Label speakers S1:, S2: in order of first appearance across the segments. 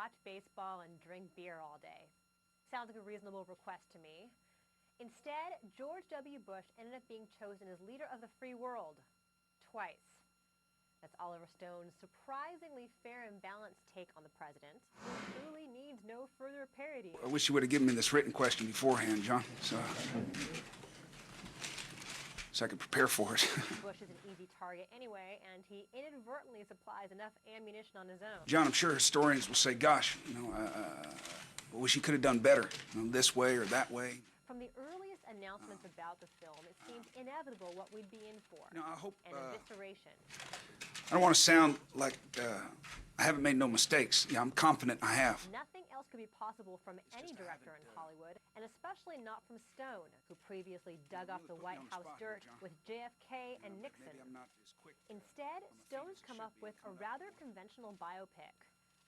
S1: watch baseball and drink beer all day. Sounds like a reasonable request to me. Instead, George W. Bush ended up being chosen as leader of the free world. Twice. That's Oliver Stone's surprisingly fair and balanced take on the president, who truly needs no further parody.
S2: I wish you would have given me this written question beforehand, John, so I could prepare for it.
S1: Bush is an easy target anyway, and he inadvertently supplies enough ammunition on his own.
S2: John, I'm sure historians will say, gosh, I wish he could have done better, this way or that way.
S1: From the earliest announcements about the film, it seemed inevitable what we'd be in for.
S2: I hope,
S1: an evisceration.
S2: I don't want to sound like I haven't made no mistakes. Yeah, I'm confident I have.
S1: Nothing else could be possible from any director in Hollywood, and especially not from Stone, who previously dug off the White House dirt with JFK and Nixon. Instead, Stone's come up with a rather conventional biopic,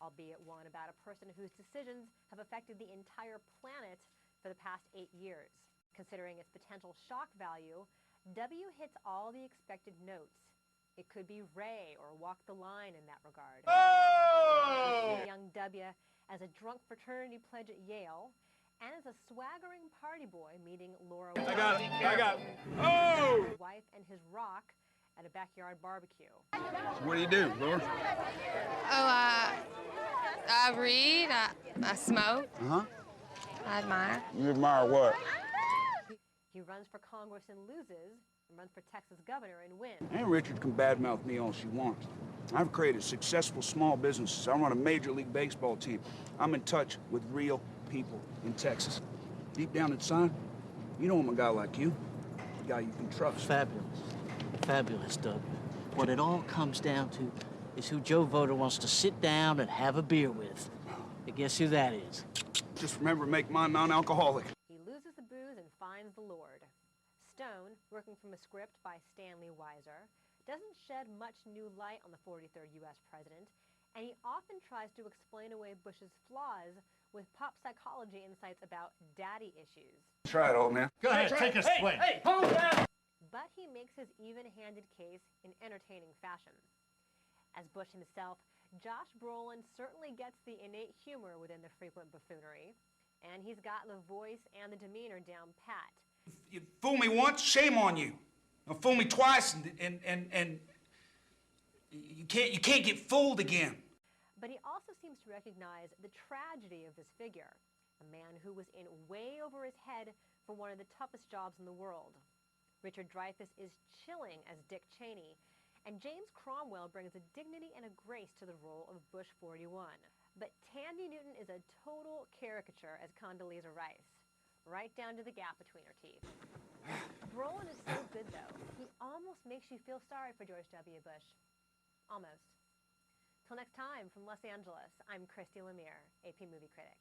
S1: albeit one about a person whose decisions have affected the entire planet for the past 8 years. Considering its potential shock value, W hits all the expected notes. It could be Ray or Walk the Line in that regard. Oh! Young W as a drunk fraternity pledge at Yale, and as a swaggering party boy meeting Laura
S3: I got it. Oh!
S1: His wife and his rock at a backyard barbecue.
S3: What do you do, Laura?
S4: Oh, I read, I smoke.
S3: Uh-huh.
S4: I admire.
S3: You admire what?
S1: He runs for Congress and loses, and runs for Texas governor and wins.
S2: Aunt Richard can badmouth me all she wants. I've created successful small businesses. I run a Major League Baseball team. I'm in touch with real people in Texas. Deep down inside, you know I'm a guy like you. A guy you can trust.
S5: Fabulous. Fabulous, Doug. What it all comes down to is who Joe Voter wants to sit down and have a beer with. And guess who that is?
S2: Just remember to make mine non-alcoholic.
S1: He loses the booze and finds the Lord. Stone, working from a script by Stanley Weiser, doesn't shed much new light on the 43rd U.S. president, and he often tries to explain away Bush's flaws with pop psychology insights about daddy issues.
S2: Try it, old man.
S3: Go ahead, take a swing.
S1: Hey, hold that! But he makes his even-handed case in entertaining fashion. As Bush himself, Josh Brolin certainly gets the innate humor within the frequent buffoonery, and he's got the voice and the demeanor down pat.
S2: You fool me once, shame on you. Now fool me twice, and you can't get fooled again.
S1: But he also seems to recognize the tragedy of this figure, a man who was in way over his head for one of the toughest jobs in the world. Richard Dreyfuss is chilling as Dick Cheney, and James Cromwell brings a dignity and a grace to the role of Bush 41. But Tandy Newton is a total caricature as Condoleezza Rice, right down to the gap between her teeth. Brolin is so good, though. He almost makes you feel sorry for George W. Bush. Almost. Till next time, from Los Angeles, I'm Christy Lemire, AP Movie Critic.